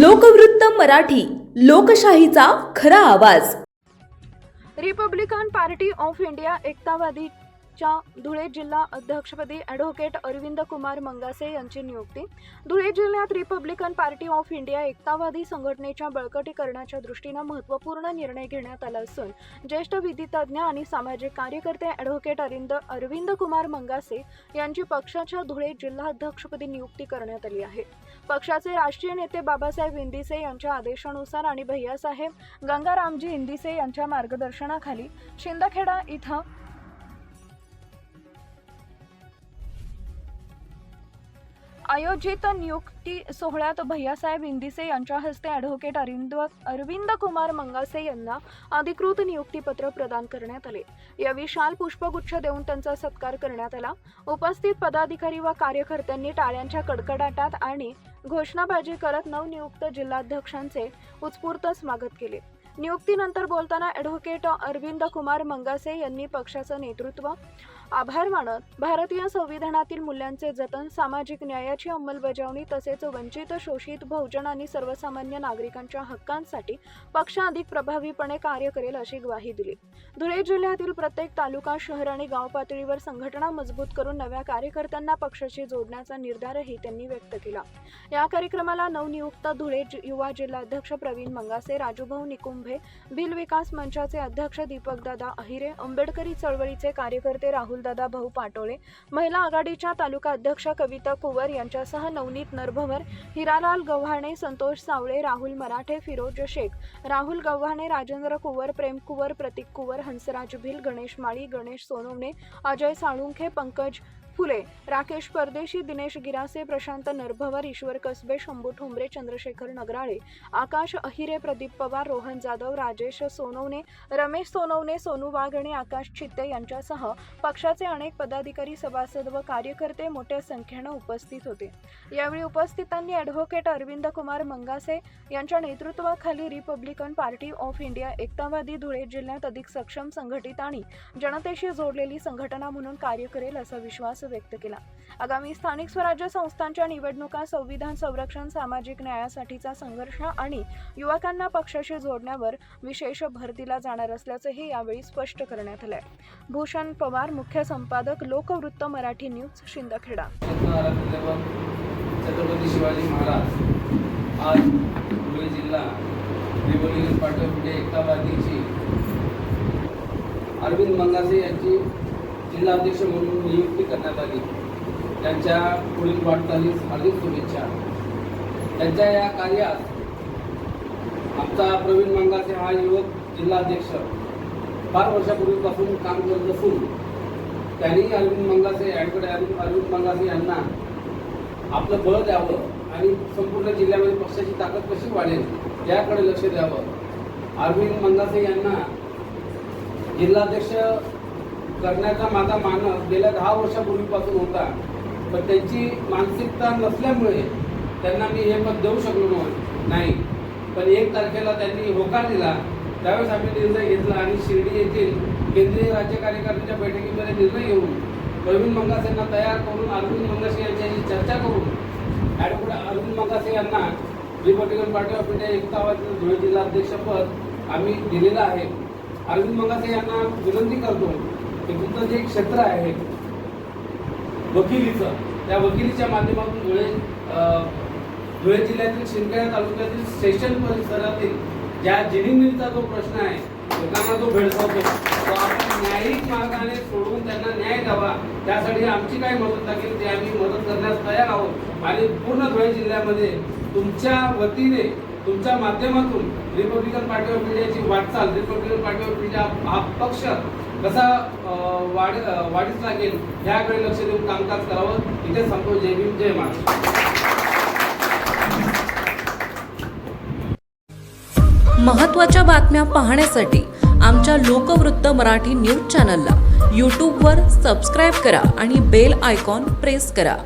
लोकवृत्त मराठी, लोकशाहीचा खरा आवाज। रिपब्लिकन पार्टी ऑफ इंडिया एकतावादीच्या धुळे जिल्हा अध्यक्षपदी ॲडव्होकेट अरविंद कुमार मंगासे यांची नियुक्ती। धुळे जिल्ह्यात रिपब्लिकन पार्टी ऑफ इंडिया एकतावादी संघटनेच्या बळकटीकरणाच्या दृष्टीने महत्त्वपूर्ण निर्णय घेण्यात आला असून ज्येष्ठ विधितज्ञ आणि सामाजिक कार्यकर्ते ॲडव्होकेट अरविंद कुमार मंगासे यांची पक्षाच्या धुळे जिल्हा अध्यक्षपदी नियुक्ती करण्यात आली आहे। पक्षाचे राष्ट्रीय नेते बाबासाहेब इंदिसे यांच्या आदेशानुसार आणि भैयासाहेब गंगारामजी इंदिसे यांच्या मार्गदर्शनाखाली शिंदखेडा इथं आयोजित नियुक्ती सोहळ्यात भैयासाहेब इंदिसे यांच्या हस्ते ॲडव्होकेट अरविंद कुमार मंगासे यांना अधिकृत नियुक्तीपत्र प्रदान करण्यात आले। यावेळी शाल पुष्पगुच्छ देऊन त्यांचा सत्कार करण्यात आला। उपस्थित पदाधिकारी व कार्यकर्त्यांनी टाळ्यांच्या कडकडाटात आणि घोषणाबाजी करत नवनियुक्त जिल्हाध्यक्षांचे उत्स्फूर्त स्वागत केले। नियुक्तीनंतर बोलताना ॲडव्होकेट अरविंद कुमार मंगासे यांनी पक्षाचं नेतृत्व आभार मानत भारतीय संविधानातील मूल्यांचे जतन, सामाजिक न्यायाची अंमलबजावणी तसेच वंचित, शोषित, बहुजन आणि सर्वसामान्य नागरिकांच्या हक्कांसाठी पक्ष अधिक प्रभावीपणे कार्य करेल अशी ग्वाही दिली। धुळे जिल्ह्यातील प्रत्येक तालुका, शहर आणि गाव पातळीवर संघटना मजबूत करून नव्या कार्यकर्त्यांना पक्षाशी जोडण्याचा निर्धारही त्यांनी व्यक्त केला। या कार्यक्रमाला नवनियुक्त धुळे युवा जिल्हाध्यक्ष प्रवीण मंगासे, राजूभाऊ निकुंभे, भिल विकास मंचाचे अध्यक्ष दीपकदादा अहिरे, आंबेडकरी चळवळीचे कार्यकर्ते राहुलदादा भाऊ पाटोळे, महिला आघाडीच्या तालुका अध्यक्ष कविता कुवर यांच्यासह नवनीत नरभवर, हिरालाल गव्हाणे, संतोष सावळे, राहुल मराठे, फिरोज शेख, राहुल गव्हाणे, राजेंद्र कुवर, प्रेम कुवर, प्रतीक कुवर, हंसराज भिल, गणेश माळी, गणेश सोनवणे, अजय साळुंखे, पंकज फुले, राकेश परदेशी, दिनेश गिरासे, प्रशांत नरभवर, ईश्वर कसबे, शंभू ठोंबरे, चंद्रशेखर नगराळे, आकाश अहिरे, प्रदीप पवार, रोहन जाधव, राजेश सोनवणे, रमेश सोनवणे, सोनू वाघणे, आकाश चित्ते यांच्यासह पक्षाचे अनेक पदाधिकारी, सभासद व कार्यकर्ते मोठ्या संख्येने उपस्थित होते। यावेळी उपस्थितांनी ॲडव्होकेट अरविंद कुमार मंगासे यांच्या नेतृत्वाखाली Republican Party of India Ektavadi Dhule जिल्ह्यात अधिक सक्षम, संघटित आणि जनतेशी जोडलेली संघटना म्हणून कार्य करेल असा विश्वास व्यक्त केला। आगामी स्थानिक स्वराज्य संस्थांच्या निवडणुका, संविधान संरक्षण, सामाजिक न्यायासाठीचा संघर्ष आणि युवकांना पक्षाशी जोडण्यावर विशेष भर दिला जाणार असल्याचंही यावेळी स्पष्ट करण्यात आलंय। भूषण पवार, मुख्य संपादक, लोकवृत्त मराठी न्यूज, शिंदखेडा। छत्रपती शिवाजी महाराज आज धुळे जिल्हा रिपब्लिकन पार्टी ऑफ इंडिया एकतावादीची अरविंद मंगासे यांची जिल्हाध्यक्ष म्हणून नियुक्ती करण्यात आली। त्यांच्या पुढील वाटचालीस हार्दिक शुभेच्छा। त्यांच्या या कार्यात आमचा प्रवीण मंगासे हा युवक जिल्हाध्यक्ष फार वर्षापूर्वीपासून काम करत असून त्यांनी ॲडव्होकेट अरविंद मंगासे यांना आपलं बळ द्यावं आणि संपूर्ण जिल्ह्यामध्ये पक्षाची ताकद कशी वाढेल याकडे लक्ष द्यावं। अरविंद मंगासे यांना जिल्हाध्यक्ष करण्याचा माझा मानस गेल्या 10 वर्षापूर्वीपासून होता, पण त्यांची मानसिकता नसल्यामुळे त्यांना मी हे पद देऊ शकलो नाही। पण 1 तारखेला त्यांनी होकार दिला, त्यावेळेस आम्ही निर्णय घेतला आणि शिर्डी येथील केंद्रीय राज्य कार्यकारिणीच्या बैठकीमध्ये निर्णय घेऊन प्रवीण मंगासेंना तयार करून अरविंद मंगासे यांच्याशी चर्चा करून ॲडव्होकेट अरविंद मंगासे यांना Republican Party of India Ektavadi Dhule जिल्हाध्यक्षपद आम्ही दिलेलं आहे। अरविंद मंगासे यांना विनंती करतो की तुमचं जे क्षेत्र आहे वकिलीचं, त्या वकिलीच्या माध्यमातून धुळे जिल्ह्यातील शिंदखेडा तालुक्यातील स्टेशन परिसरातील ज्या जिनिंगचा जो प्रश्न आहे, लोकांना जो भेडसावतो तो आपण न्यायिक मार्गाने सोडवून त्यांना न्याय द्यावा, त्यासाठी आमची काही मदत लागेल ते आम्ही मदत करण्यास तयार आहोत। आणि पूर्ण धुळे जिल्ह्यामध्ये तुमच्या वतीने, तुमच्या माध्यमातून रिपब्लिकन पार्टी ऑफ इंडियाची वाटचाल, रिपब्लिकन पार्टी ऑफ इंडिया हा पक्ष कसा वाढीस लागेल याकडे लक्ष देऊन कामकाज करावं। इथे संतोष, जय भीम, जय महाराष्ट्र। महत्त्वाच्या बातम्या पाहण्यासाठी आमच्या लोकवृत्त मराठी न्यूज चॅनलला यूट्यूबवर सबस्क्राईब करा आणि बेल आयकॉन प्रेस करा।